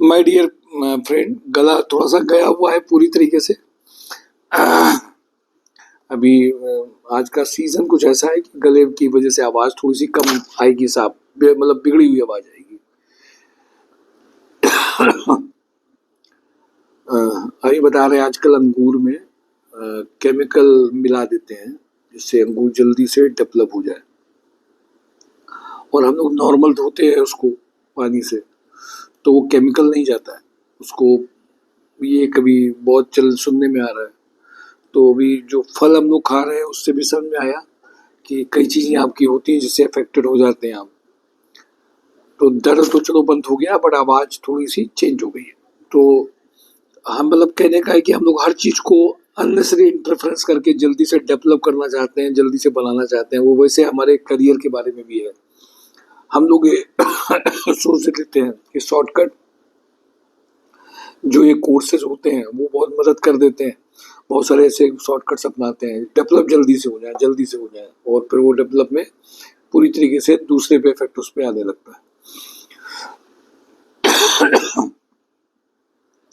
My dear friend, गला थोड़ा सा गया हुआ है पूरी तरीके से। अभी आज का सीजन कुछ ऐसा है कि गले की वजह से आवाज थोड़ी सी कम आएगी साहब, मतलब बिगड़ी हुई आवाज आएगी। अभी बता रहे हैं आजकल अंगूर में केमिकल मिला देते हैं जिससे अंगूर जल्दी से डेवलप हो जाए, और हम लोग नॉर्मल धोते हैं उसको पानी से तो वो केमिकल नहीं जाता है उसको। ये कभी बहुत चल सुनने में आ रहा है, तो अभी जो फल हम लोग खा रहे हैं उससे भी समझ में आया कि कई चीजें आपकी होती हैं जिससे अफेक्टेड हो जाते हैं आप। तो दर्द तो चलो बंद हो गया, बट आवाज थोड़ी सी चेंज हो गई है। तो हम मतलब कहने का है कि हम लोग हर चीज को अननेसेसरी इंटरफेरेंस करके जल्दी से डेवलप करना चाहते हैं, जल्दी से बनाना चाहते हैं। वो वैसे हमारे करियर के बारे में भी है। हम लोग ये सोच लेते हैं कि शॉर्टकट जो ये कोर्सेज होते हैं वो बहुत मदद कर देते हैं। बहुत सारे ऐसे शॉर्टकट्स अपनाते हैं, डेवलप जल्दी से हो जाए, जल्दी से हो जाए, और फिर वो डेवलप में पूरी तरीके से दूसरे पे इफेक्ट उस पर आने लगता है।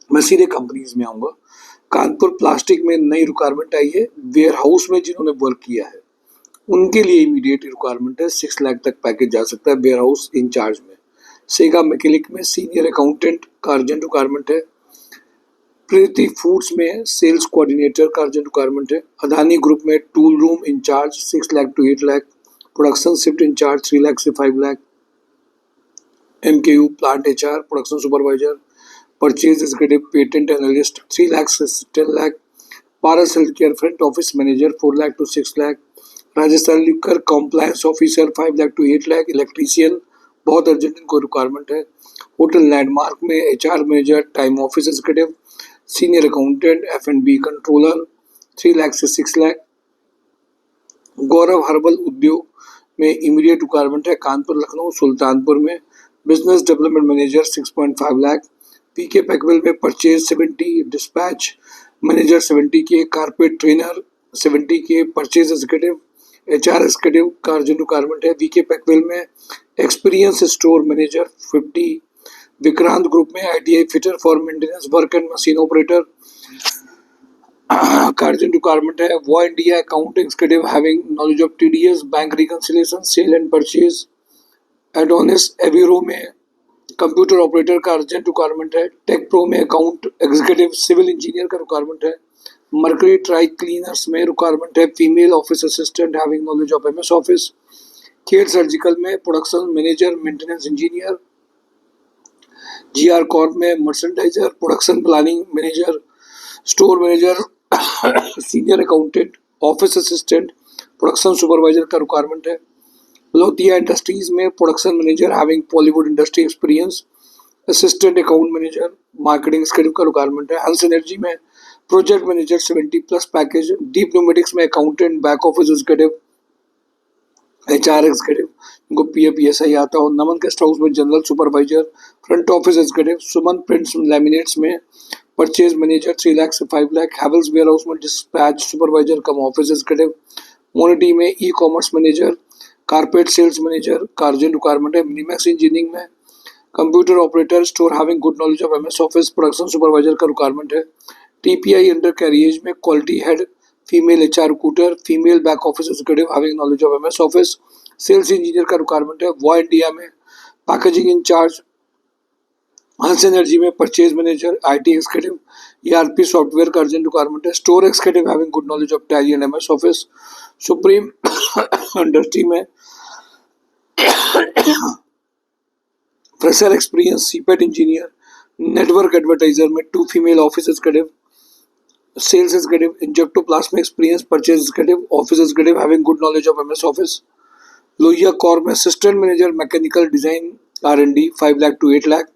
मैं सीधे कंपनीज में आऊंगा। कानपुर प्लास्टिक में नई रिक्वायरमेंट आई है। वेयर हाउस में जिन्होंने वर्क किया है उनके लिए इमीडिएट रिक्वायरमेंट है। 6 लाख तक पैकेज जा सकता है वेयर हाउस इंचार्ज में। सेगा मैकेनिक में सीनियर अकाउंटेंट का अर्जेंट रिक्वायरमेंट है। प्रीति फूड्स में सेल्स कोऑर्डिनेटर का अर्जेंट रिक्वायरमेंट है। अदानी ग्रुप में tool room incharge 6 lakh to 8 lakh. Production shift incharge 3 lakh से 5 lakh. MKU plant HR production supervisor purchase executive patent analyst 3 lakh से 10 lakh. Paras health care front office manager 4 lakh to 6 lakh. Rajasthan liquor compliance officer 5 lakh to 8 lakh. Electrician बहुत urgent इनको requirement है। Hotel landmark में HR manager time office executive senior accountant F&B controller 3 lakh से 6 लाख। गौरव herbal उद्योग में immediate requirement है। कानपुर लखनऊ सुल्तानपुर में बिजनेस डेवलपमेंट मैनेजर 6.5 लाख। पीके पैकवेल में परचेज 70, डिस्पैच मैनेजर 70 के, कारपेट ट्रेनर 70 के, परचेज एग्जीक्यूटिव एचआर एग्जीक्यूटिव का अर्जेंट रिक्वायरमेंट है। वीके पैकवेल में experience store manager 50। Vikrant group में ITI fitter for maintenance work and machine operator का अर्जेंट रिक्वायरमेंट है। वो India account executive having knowledge of TDS bank reconciliation sale and purchase. Adonis एविरो में computer operator का urgent requirement है। Tech pro में account executive civil engineer का requirement है। मर्करी ट्राई क्लीनर्स में रिक्वायरमेंट है female office assistant having knowledge of MS office. Care surgical में production manager maintenance engineer. GR corp में merchandiser production planning manager store manager senior accountant office assistant production supervisor का requirement है। Lotia industries में production manager having Bollywood industry experience assistant account manager marketing skill का requirement है। Hans energy में project manager 70+ package. Deep pneumatics में accountant back office executive HR executive इनको पीएपीएसआई आता हो। नमन गेस्ट हाउस में general supervisor front office executive. Suman prints laminates में purchase manager 3 lakh से 5 लाख। हैवल्स वेयर हाउस में dispatch supervisor cum office executive. मोनिटी में e commerce manager carpet sales manager का अर्जेंट रिक्वायरमेंट है। मिनीमैक्स इंजीनियरिंग में computer operator store having good knowledge of MS office production supervisor का requirement है। TPI undercarriage में quality head female HR recruiter female back office executive having knowledge of MS office sales engineer का requirement है। वो India में packaging incharge. Hans energy में purchase manager IT executive ERP software का urgent requirement है। Store executive having good knowledge of Tally and MS office. Supreme industry में fresher experience CIPET engineer. Network advertiser में 2 female office executive sales executive. Injectoplast में experience purchase executive office executive having good knowledge of MS office. Lohia कॉर में assistant manager mechanical design R&D 5 lakh to 8 lakh.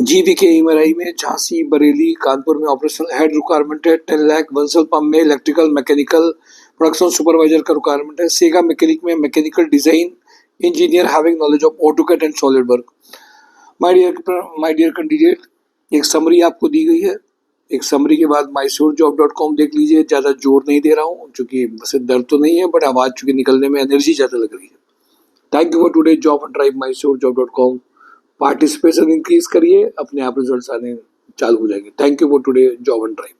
GVK MRI में झांसी बरेली कानपुर में operational head requirement है 10 lakh. Bansal pump में electrical mechanical production supervisor का requirement है। सेगा मैकेनिक में mechanical design engineer having knowledge of AutoCAD and SolidWork. My dear candidate, एक समरी आपको दी गई है। एक समरी के बाद mysurejob.com देख लीजिए। ज़्यादा जोर नहीं दे रहा हूँ क्योंकि वैसे दर्द तो नहीं है, बट आवाज़ चूँकि निकलने में एनर्जी ज़्यादा लग रही है। Thank you for today job and drive mysurejob.com। Participation increase करिए, अपने आप रिजल्ट्स आने चालू हो जाएंगे। Thank you for today job and drive.